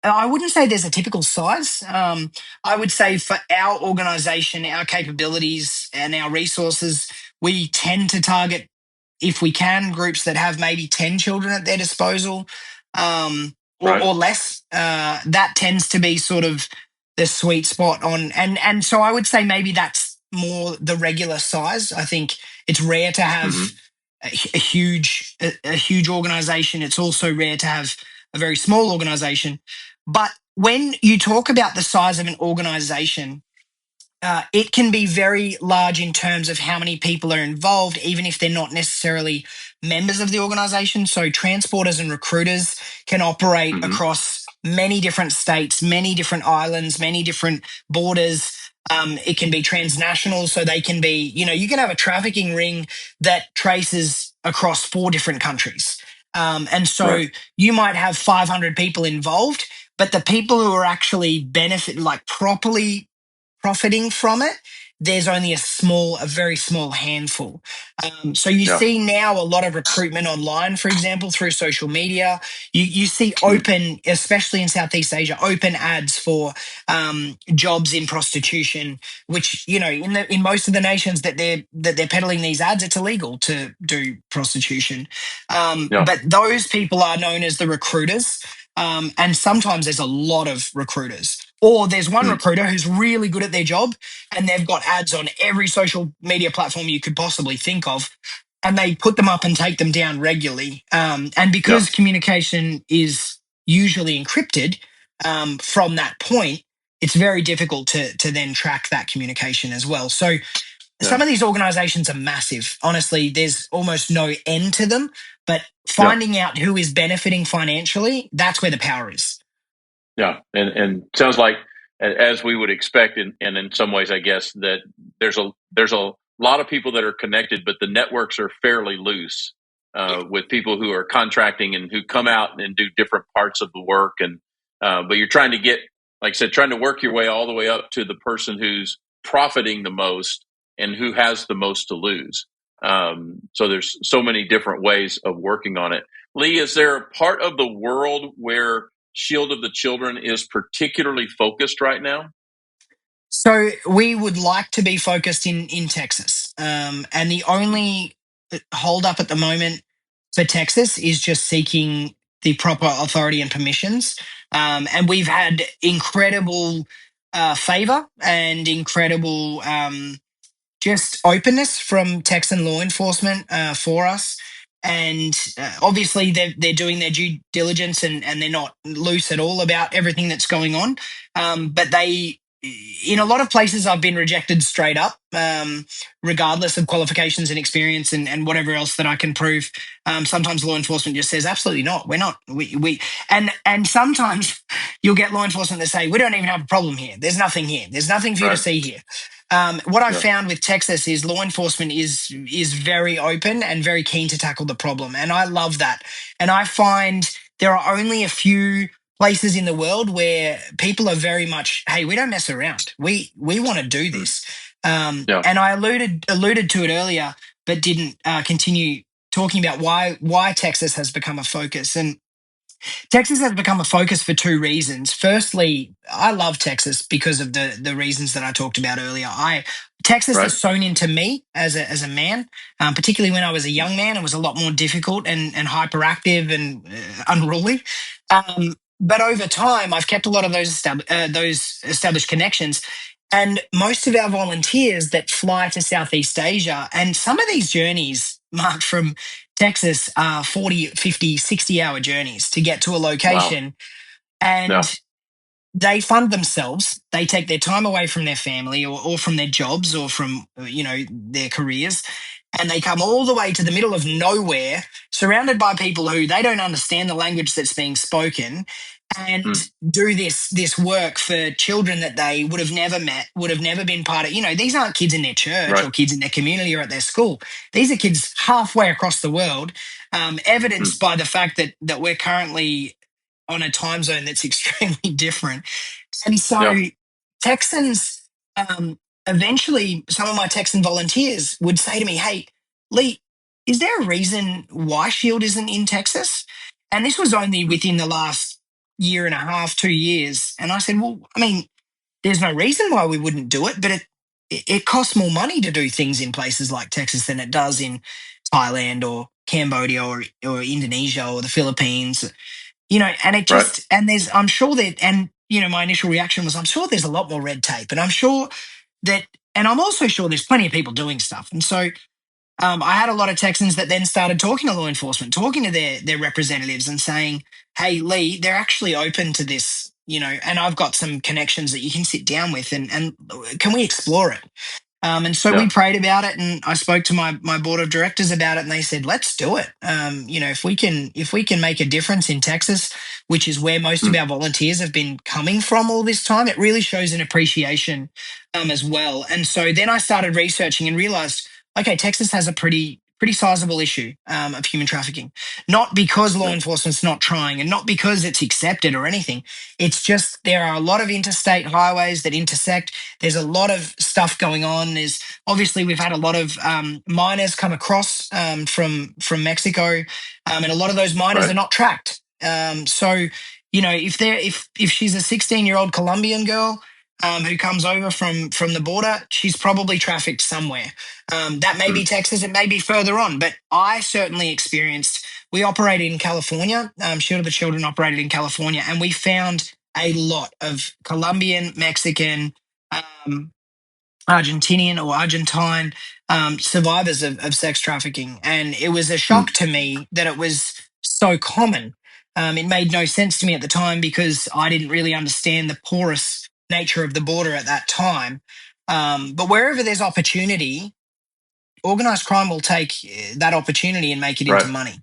I wouldn't say there's a typical size. I would say for our organisation, our capabilities and our resources, we tend to target, if we can, groups that have maybe 10 children at their disposal, Right. or less. That tends to be sort of the sweet spot on. And so I would say maybe that's more the regular size. I think it's rare to have a huge organization. It's also rare to have a very small organization. But when you talk about the size of an organization, it can be very large in terms of how many people are involved, even if they're not necessarily members of the organization. So transporters and recruiters can operate across many different states, many different islands, many different borders. It can be transnational. So they can be, you can have a trafficking ring that traces across 4 different countries. And so Right. you might have 500 people involved, but the people who are actually properly profiting from it, there's only a very small handful. So you see now a lot of recruitment online, for example, through social media. You see open, especially in Southeast Asia, open ads for jobs in prostitution, which, in most of the nations that they're peddling these ads, it's illegal to do prostitution. But those people are known as the recruiters. And sometimes there's a lot of recruiters, or there's one recruiter who's really good at their job, and they've got ads on every social media platform you could possibly think of, and they put them up and take them down regularly. And because communication is usually encrypted from that point, it's very difficult to then track that communication as well. So some of these organizations are massive. Honestly, there's almost no end to them, but finding out who is benefiting financially, that's where the power is. Yeah, and sounds like, as we would expect, and in some ways, I guess, that there's a lot of people that are connected, but the networks are fairly loose, with people who are contracting and who come out and do different parts of the work, and but you're trying to get, like I said, trying to work your way all the way up to the person who's profiting the most and who has the most to lose. So there's so many different ways of working on it. Leigh, is there a part of the world where Shield of the Children is particularly focused right now? So we would like to be focused in Texas, and the only hold up at the moment for Texas is just seeking the proper authority and permissions. And we've had incredible favor and incredible just openness from Texan law enforcement for us. And obviously they're doing their due diligence, and they're not loose at all about everything that's going on. But in a lot of places, I've been rejected straight up, regardless of qualifications and experience and whatever else that I can prove. Sometimes law enforcement just says, absolutely not. We're not. And sometimes you'll get law enforcement that say, we don't even have a problem here. There's nothing here. There's nothing for you to see here. What I've found with Texas is law enforcement is very open and very keen to tackle the problem. And I love that. And I find there are only a few places in the world where people are very much, hey, we don't mess around. We want to do this. Yeah. And I alluded to it earlier, but didn't continue talking about why Texas has become a focus. And Texas has become a focus for two reasons. Firstly, I love Texas because of the reasons that I talked about earlier. Texas has sewn into me as a man, particularly when I was a young man. It was a lot more difficult and hyperactive and unruly. But over time, I've kept a lot of those established connections. And most of our volunteers that fly to Southeast Asia, and some of these journeys, Mark, from Texas are 40, 50, 60-hour journeys to get to a location. Wow. And they fund themselves. They take their time away from their family or from their jobs or from, their careers. And they come all the way to the middle of nowhere, surrounded by people who they don't understand the language that's being spoken, and do this work for children that they would have never met, would have never been part of. These aren't kids in their church or kids in their community or at their school. These are kids halfway across the world, evidenced by the fact that we're currently on a time zone that's extremely different. And so Texans, eventually some of my Texan volunteers would say to me, hey, Leigh, is there a reason why Shield isn't in Texas? And this was only within the last year and a half, 2 years. And I said, well, I mean, there's no reason why we wouldn't do it, but it costs more money to do things in places like Texas than it does in Thailand or Cambodia or Indonesia or the Philippines. And it just, and I'm sure that, and, my initial reaction was, I'm sure there's a lot more red tape, and I'm sure that, and I'm also sure there's plenty of people doing stuff. And so I had a lot of Texans that then started talking to law enforcement, talking to their representatives and saying, hey, Leigh, they're actually open to this, and I've got some connections that you can sit down with and can we explore it? And so we prayed about it, and I spoke to my board of directors about it, and they said, let's do it. If we can make a difference in Texas, which is where most of our volunteers have been coming from all this time, it really shows an appreciation as well. And so then I started researching and realized, okay, Texas has a pretty sizable issue of human trafficking, not because law enforcement's not trying and not because it's accepted or anything. It's just there are a lot of interstate highways that intersect. There's a lot of stuff going on. There's obviously we've had a lot of minors come across from Mexico, and a lot of those minors are not tracked. So if she's a 16-year-old Colombian girl who comes over from the border, she's probably trafficked somewhere. That may be Texas, it may be further on, but I certainly experienced, we operated in California, Shield of the Children operated in California, and we found a lot of Colombian, Mexican, Argentinian or Argentine survivors of sex trafficking. And it was a shock to me that it was so common. It made no sense to me at the time because I didn't really understand the porous nature of the border at that time. But wherever there's opportunity, organized crime will take that opportunity and make it into money.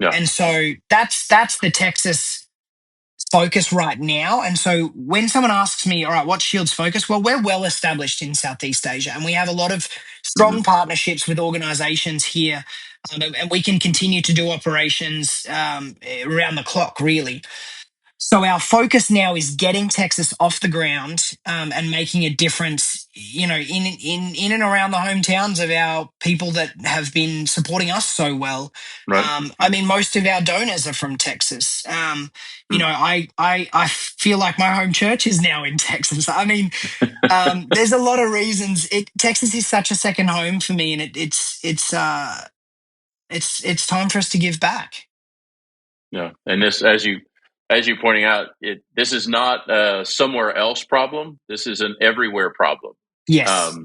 And so that's the Texas focus right now. And so when someone asks me, all right, what's Shield's focus? Well, we're well established in Southeast Asia, and we have a lot of strong partnerships with organizations here, and we can continue to do operations around the clock, really. So our focus now is getting Texas off the ground and making a difference, in and around the hometowns of our people that have been supporting us so well. Most of our donors are from Texas. I feel like my home church is now in Texas. There's a lot of reasons. Texas is such a second home for me, and it's time for us to give back. Yeah, and this, as you pointing out, this is not a somewhere else problem. This is an everywhere problem. Yes.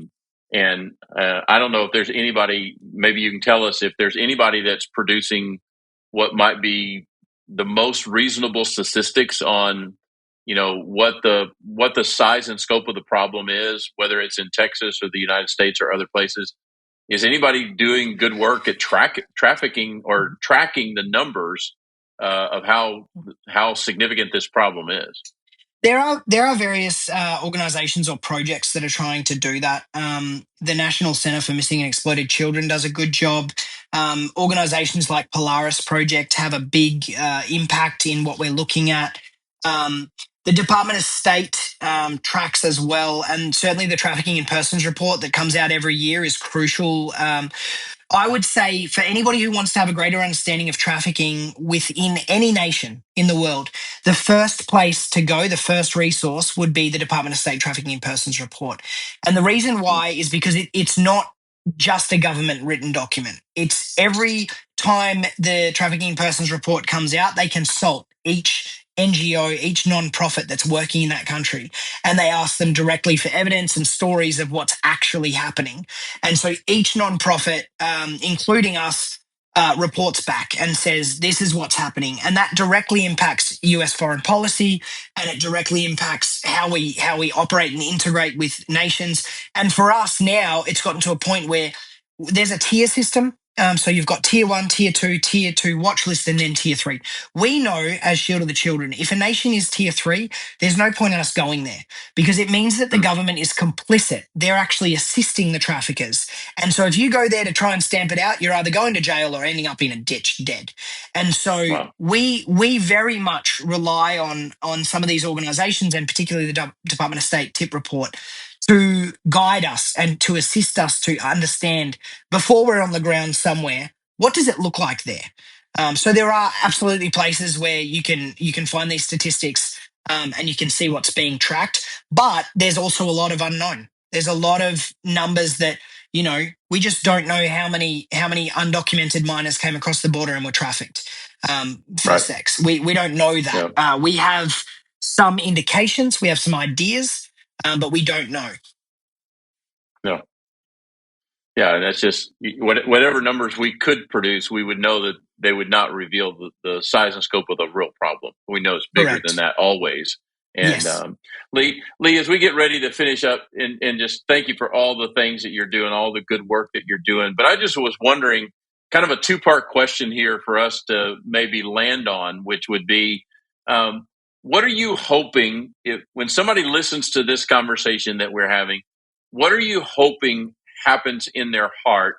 And I don't know if there's anybody. Maybe you can tell us if there's anybody that's producing what might be the most reasonable statistics on, what the size and scope of the problem is, whether it's in Texas or the United States or other places. Is anybody doing good work at trafficking or tracking the numbers of how significant this problem is? There are various organizations or projects that are trying to do that. The National Center for Missing and Exploited Children does a good job. Organizations like Polaris Project have a big impact in what we're looking at. The Department of State tracks as well, and certainly the Trafficking in Persons report that comes out every year is crucial. I would say for anybody who wants to have a greater understanding of trafficking within any nation in the world, the first place to go, the first resource would be the Department of State Trafficking in Persons report. And the reason why is because it's not just a government written document. It's every time the Trafficking in Persons report comes out, they consult each NGO, each non-profit that's working in that country, and they ask them directly for evidence and stories of what's actually happening. And so each non-profit, including us, reports back and says, this is what's happening. And that directly impacts US foreign policy, and it directly impacts how we operate and integrate with nations. And for us now, it's gotten to a point where there's a tier system. So you've got tier 1, tier 2 watch list, and then tier 3. We know as Shield of the Children, if a nation is tier 3, there's no point in us going there, because it means that the government is complicit. They're actually assisting the traffickers. And so if you go there to try and stamp it out, you're either going to jail or ending up in a ditch dead. And so we very much rely on some of these organizations, and particularly the Department of State TIP report, to guide us and to assist us to understand, before we're on the ground somewhere, what does it look like there? So there are absolutely places where you can find these statistics, and you can see what's being tracked, but there's also a lot of unknown. There's a lot of numbers that, we just don't know how many undocumented minors came across the border and were trafficked for sex. We don't know that. Yeah. We have some indications, we have some ideas, but we don't know. No. Yeah, and that's just whatever numbers we could produce, we would know that they would not reveal the size and scope of the real problem. We know it's bigger than that always. And yes. Leigh, as we get ready to finish up, and just thank you for all the things that you're doing, all the good work that you're doing. But I just was wondering, kind of a two-part question here for us to maybe land on, which would be, what are you hoping, when somebody listens to this conversation that we're having, what are you hoping happens in their heart?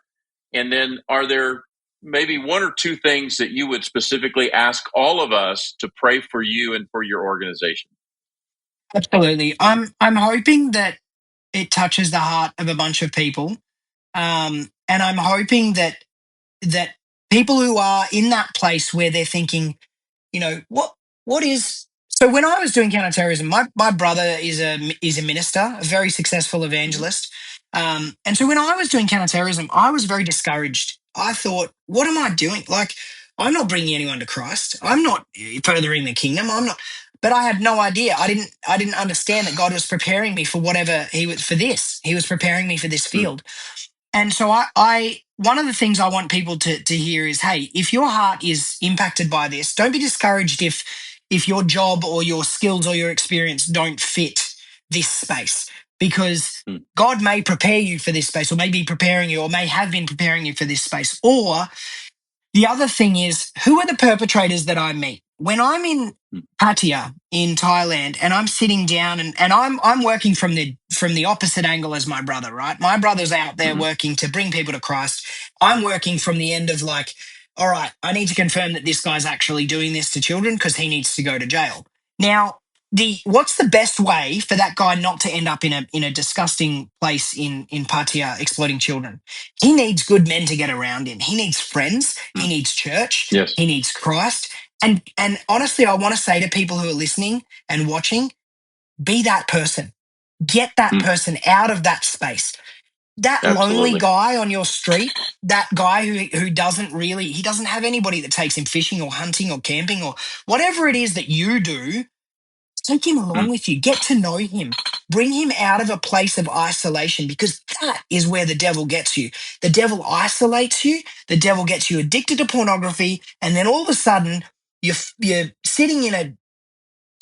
And then are there maybe one or two things that you would specifically ask all of us to pray for you and for your organization? Absolutely. I'm hoping that it touches the heart of a bunch of people. And I'm hoping that people who are in that place where they're thinking, what is. So when I was doing counterterrorism, my brother is a minister, a very successful evangelist. And so when I was doing counterterrorism, I was very discouraged. I thought, what am I doing? Like, I'm not bringing anyone to Christ. I'm not furthering the kingdom. I'm not. But I had no idea. I didn't understand that God was preparing me for whatever He was for this. He was preparing me for this field. And so I one of the things I want people to hear is, hey, if your heart is impacted by this, don't be discouraged if your job or your skills or your experience don't fit this space, because God may prepare you for this space, or may be preparing you, or may have been preparing you for this space. Or the other thing is, who are the perpetrators that I meet? When I'm in Pattaya in Thailand and I'm sitting down and I'm working from the opposite angle as my brother, right? My brother's out there working to bring people to Christ. I'm working from the end of like, all right, I need to confirm that this guy's actually doing this to children because he needs to go to jail. Now, what's the best way for that guy not to end up in a disgusting place in Pattaya exploiting children? He needs good men to get around him. He needs friends. He needs church. Yes. He needs Christ. And honestly, I want to say to people who are listening and watching, be that person. Get that person out of that space. That lonely guy on your street, that guy who doesn't have anybody that takes him fishing or hunting or camping or whatever it is that you do. Take him along with you. Get to know him. Bring him out of a place of isolation, because that is where the devil gets you. The devil isolates you. The devil gets you addicted to pornography. And then all of a sudden, you're sitting in a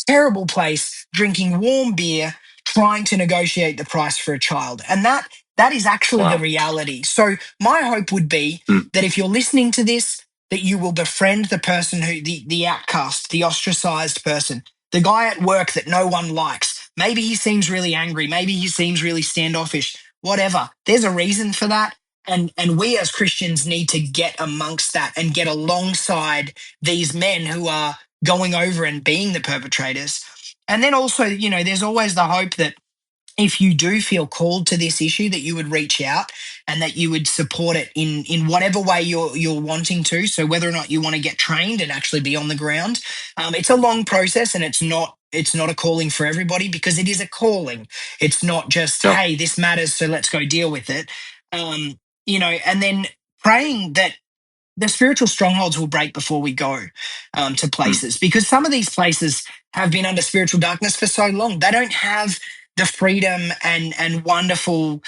terrible place, drinking warm beer, trying to negotiate the price for a child. And that is actually the reality. So my hope would be that if you're listening to this, that you will befriend the person the outcast, the ostracized person, the guy at work that no one likes. Maybe he seems really angry. Maybe he seems really standoffish. Whatever. There's a reason for that. And we as Christians need to get amongst that and get alongside these men who are going over and being the perpetrators. And then also, there's always the hope that if you do feel called to this issue, that you would reach out and that you would support it in whatever way you're wanting to. So whether or not you want to get trained and actually be on the ground, it's a long process, and it's not a calling for everybody, because it is a calling. It's not just, hey, this matters, so let's go deal with it. And then praying that the spiritual strongholds will break before we go to places, because some of these places have been under spiritual darkness for so long. They don't have the freedom and wonderful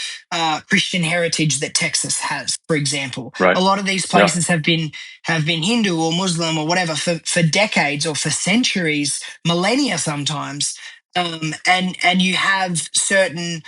Christian heritage that Texas has, for example. Right. A lot of these places have been Hindu or Muslim or whatever for decades or for centuries, millennia sometimes, and you have certain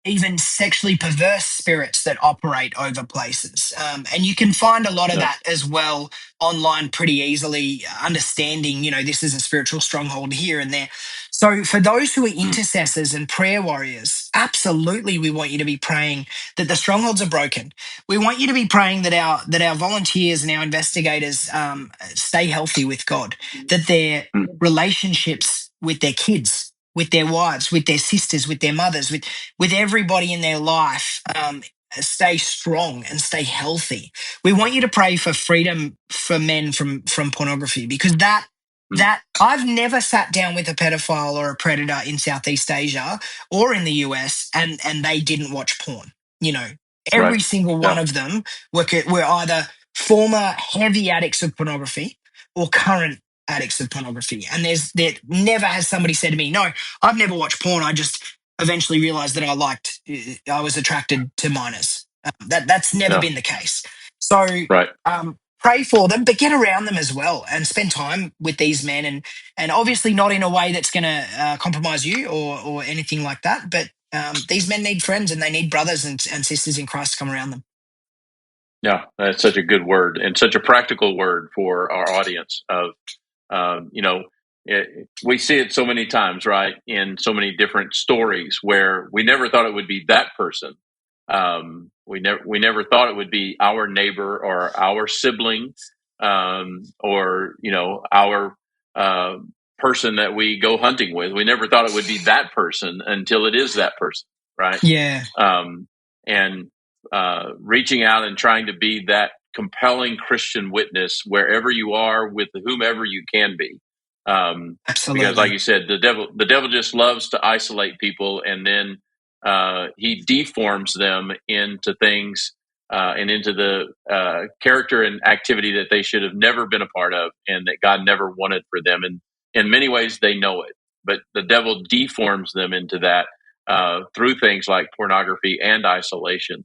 even sexually perverse spirits that operate over places. And you can find a lot of that as well online pretty easily, understanding, this is a spiritual stronghold here and there. So for those who are intercessors and prayer warriors, absolutely we want you to be praying that the strongholds are broken. We want you to be praying that our volunteers and our investigators stay healthy with God, that their relationships with their kids, with their wives, with their sisters, with their mothers, with everybody in their life, stay strong and stay healthy. We want you to pray for freedom for men from pornography, because that I've never sat down with a pedophile or a predator in Southeast Asia or in the US and they didn't watch porn. Every single one of them were either former heavy addicts of pornography or current addicts of pornography. And there never has somebody said to me, no, I've never watched porn. I just eventually realized that I was attracted to minors. That's never been the case. So pray for them, but get around them as well and spend time with these men, and obviously not in a way that's going to compromise you or anything like that. But these men need friends, and they need brothers and sisters in Christ to come around them. Yeah, that's such a good word and such a practical word for our audience of, we see it so many times, right? In so many different stories where we never thought it would be that person. We never thought it would be our neighbor or our sibling, or, our person that we go hunting with. We never thought it would be that person until it is that person, right? Yeah. And reaching out and trying to be that compelling Christian witness wherever you are with whomever you can be. Absolutely. Because, like you said, the devil just loves to isolate people, and then he deforms them into things and into the character and activity that they should have never been a part of, and that God never wanted for them. And in many ways, they know it, but the devil deforms them into that through things like pornography and isolation.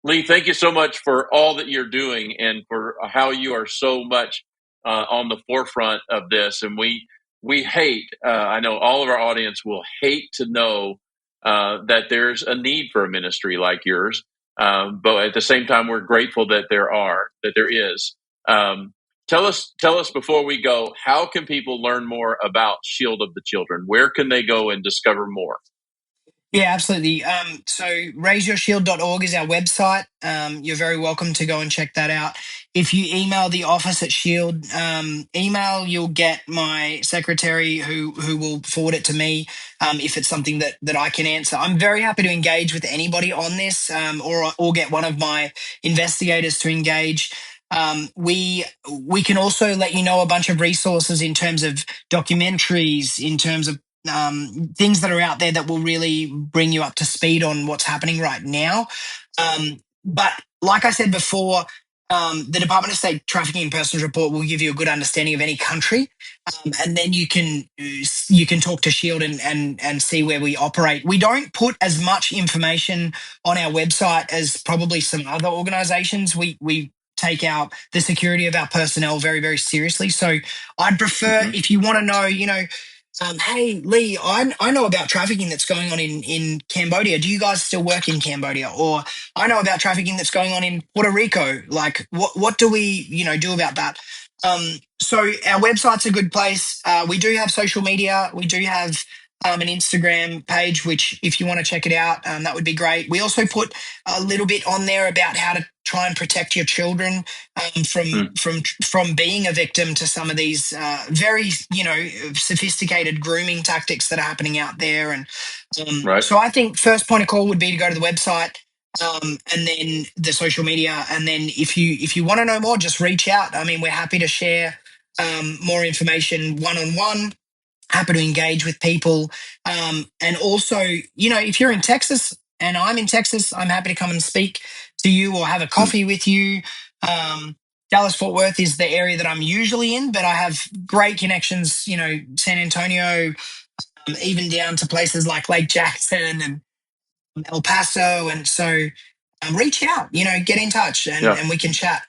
Leigh, thank you so much for all that you're doing and for how you are so much on the forefront of this. And we hate, I know all of our audience will hate to know that there's a need for a ministry like yours. But at the same time, we're grateful that there is. Tell us before we go, how can people learn more about Shield of the Children? Where can they go and discover more? Yeah, absolutely. So raiseyourshield.org is our website. You're very welcome to go and check that out. If you email the office at Shield, you'll get my secretary who will forward it to me if it's something that I can answer. I'm very happy to engage with anybody on this, or get one of my investigators to engage. We can also let you know a bunch of resources in terms of documentaries, in terms of things that are out there that will really bring you up to speed on what's happening right now. But like I said before, the Department of State Trafficking and Persons Report will give you a good understanding of any country, and then you can talk to Shield and see where we operate. We don't put as much information on our website as probably some other organizations. We take the security of our personnel very, very seriously. So I'd prefer, if you want to know, hey, Leigh, I know about trafficking that's going on in Cambodia. Do you guys still work in Cambodia? Or I know about trafficking that's going on in Puerto Rico. Like, what do we, do about that? So our website's a good place. We do have social media. We do have an Instagram page, which if you want to check it out, that would be great. We also put a little bit on there about how to try and protect your children from being a victim to some of these very sophisticated grooming tactics that are happening out there. And so I think first point of call would be to go to the website. And then the social media, and then if you want to know more, just reach out. I mean, we're happy to share more information one-on-one, happy to engage with people. And also, if you're in Texas and I'm in Texas, I'm happy to come and speak to you or have a coffee with you. Dallas-Fort Worth is the area that I'm usually in, but I have great connections, San Antonio, even down to places like Lake Jackson and El Paso. And so reach out, get in touch and we can chat.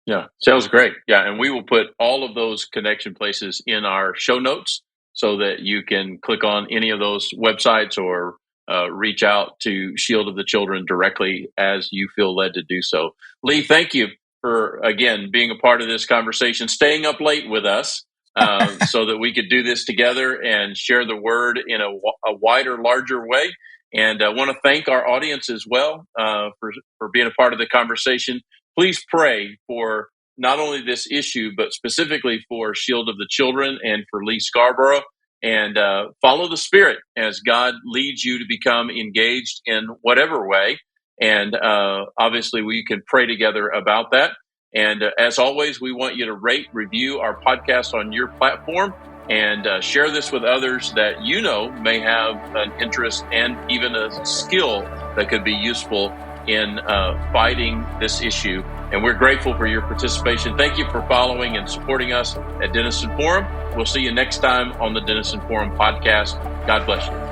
Yeah, sounds great. Yeah, and we will put all of those connection places in our show notes so that you can click on any of those websites or reach out to Shield of the Children directly as you feel led to do so. Leigh, thank you for, again, being a part of this conversation, staying up late with us so that we could do this together and share the word in a wider, larger way. And I want to thank our audience as well for being a part of the conversation. Please pray for not only this issue, but specifically for Shield of the Children and for Leigh Scarborough. And follow the Spirit as God leads you to become engaged in whatever way. And obviously, we can pray together about that. And as always, we want you to rate, review our podcast on your platform, and share this with others that may have an interest and even a skill that could be useful in fighting this issue. And we're grateful for your participation. Thank you for following and supporting us at Denison Forum. We'll see you next time on the Denison Forum Podcast. God bless you.